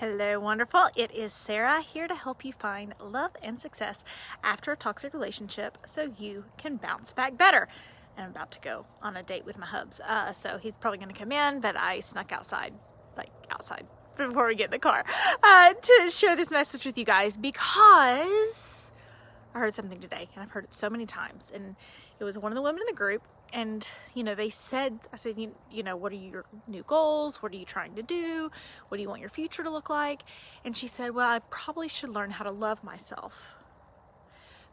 Hello, wonderful. It is Sarah here to help you find love and success after a toxic relationship so you can bounce back better. And I'm about to go on a date with my hubs. So he's probably going to come in, but I snuck outside before we get in the car to share this message with you guys because I heard something today and I've heard it so many times. And it was one of the women in the group. And, I said, what are your new goals? What are you trying to do? What do you want your future to look like? And she said, well, I probably should learn how to love myself.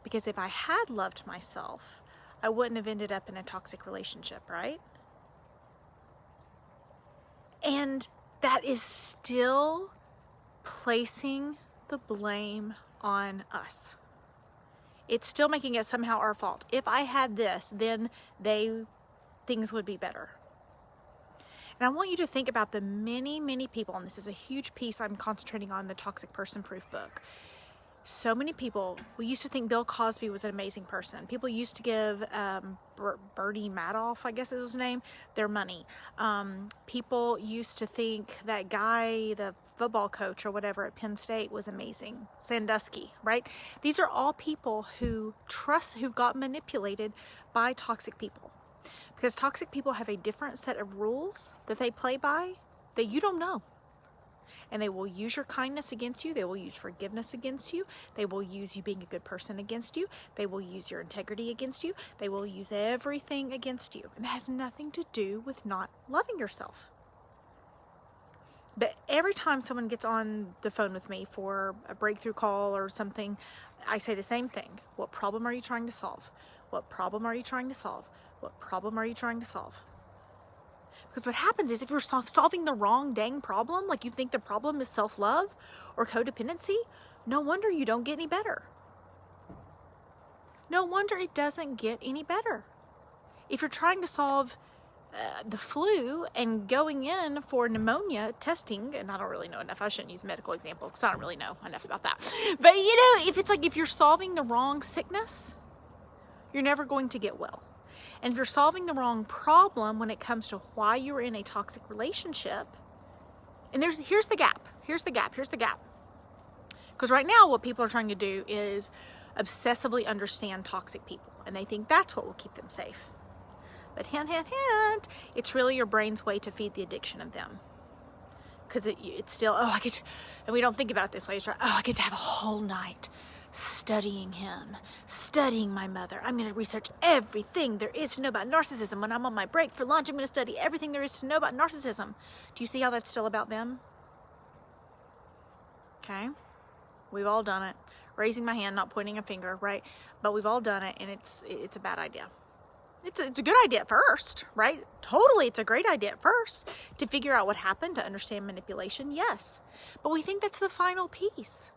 Because if I had loved myself, I wouldn't have ended up in a toxic relationship, right? And that is still placing the blame on us. It's still making it somehow our fault. If I had this, then things would be better. And I want you to think about the many, many people, and this is a huge piece I'm concentrating on in the Toxic Person Proof book. So many people, we used to think Bill Cosby was an amazing person. People used to give Bernie Madoff, I guess is his name, their money. People used to think that guy, the football coach or whatever at Penn State, was amazing. Sandusky, right? These are all people who got manipulated by toxic people. Because toxic people have a different set of rules that they play by that you don't know. And they will use your kindness against you. They will use forgiveness against you. They will use you being a good person against you. They will use your integrity against you. They will use everything against you. And that has nothing to do with not loving yourself. But every time someone gets on the phone with me for a breakthrough call or something, I say the same thing. What problem are you trying to solve? What problem are you trying to solve? What problem are you trying to solve? Because what happens is if you're solving the wrong dang problem, like you think the problem is self-love or codependency, no wonder you don't get any better. No wonder it doesn't get any better. If you're trying to solve the flu and going in for pneumonia testing, and I don't really know enough, I shouldn't use medical examples because I don't really know enough about that. But if you're solving the wrong sickness, you're never going to get well. And if you're solving the wrong problem when it comes to why you're in a toxic relationship, and here's the gap. Because right now what people are trying to do is obsessively understand toxic people, and they think that's what will keep them safe. But hint, hint, hint, it's really your brain's way to feed the addiction of them. Because it's still, and we don't think about it this way. It's I get to have a whole night studying him, studying my mother. I'm going to research everything there is to know about narcissism. When I'm on my break for lunch, I'm going to study everything there is to know about narcissism. Do you see how that's still about them? Okay. We've all done it. Raising my hand, not pointing a finger, right? But we've all done it, and it's a bad idea. It's a good idea at first, right? Totally, it's a great idea at first to figure out what happened, to understand manipulation, yes. But we think that's the final piece.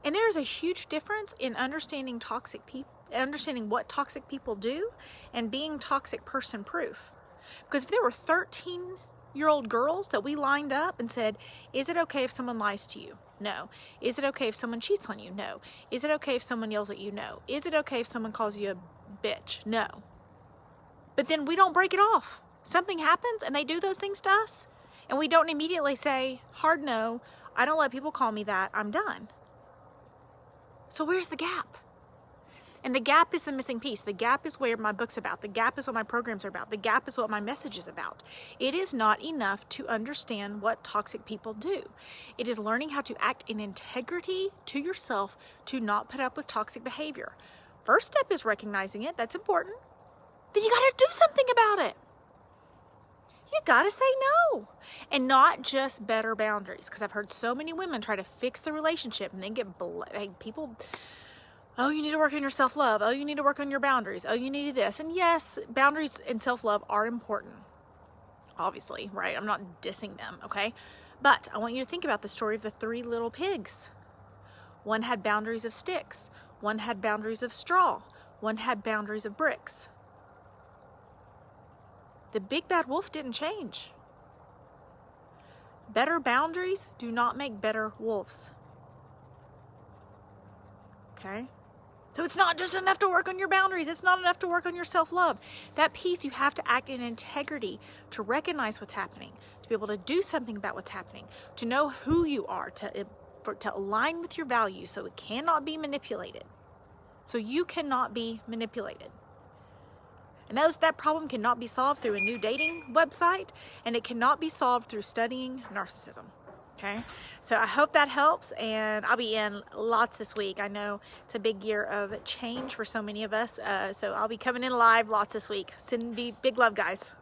And there's a huge difference in understanding toxic people, understanding what toxic people do, and being toxic person proof. Because if there were 13-year-old girls that we lined up and said, is it okay if someone lies to you? No. Is it okay if someone cheats on you? No. Is it okay if someone yells at you? No. Is it okay if someone calls you a bitch? No. But then we don't break it off. Something happens and they do those things to us, and we don't immediately say, hard no, I don't let people call me that, I'm done. So where's the gap? And the gap is the missing piece. The gap is where my book's about. The gap is what my programs are about. The gap is what my message is about. It is not enough to understand what toxic people do. It is learning how to act in integrity to yourself to not put up with toxic behavior. First step is recognizing it. That's important. Then you got to do something about it. You got to say no. And not just better boundaries. Because I've heard so many women try to fix the relationship and then get people, oh, you need to work on your self-love. Oh, you need to work on your boundaries. Oh, you need this. And yes, boundaries and self-love are important. Obviously, right? I'm not dissing them, okay? But I want you to think about the story of the 3 little pigs. One had boundaries of sticks. One had boundaries of straw. One had boundaries of bricks. The big bad wolf didn't change. Better boundaries do not make better wolves. Okay? So it's not just enough to work on your boundaries. It's not enough to work on your self-love. That piece, you have to act in integrity to recognize what's happening, to be able to do something about what's happening, to know who you are, to align with your values so it cannot be manipulated. So you cannot be manipulated. And that problem cannot be solved through a new dating website, and it cannot be solved through studying narcissism. Okay, so I hope that helps, and I'll be in lots this week. I know it's a big year of change for so many of us, so I'll be coming in live lots this week. Sending big love, guys.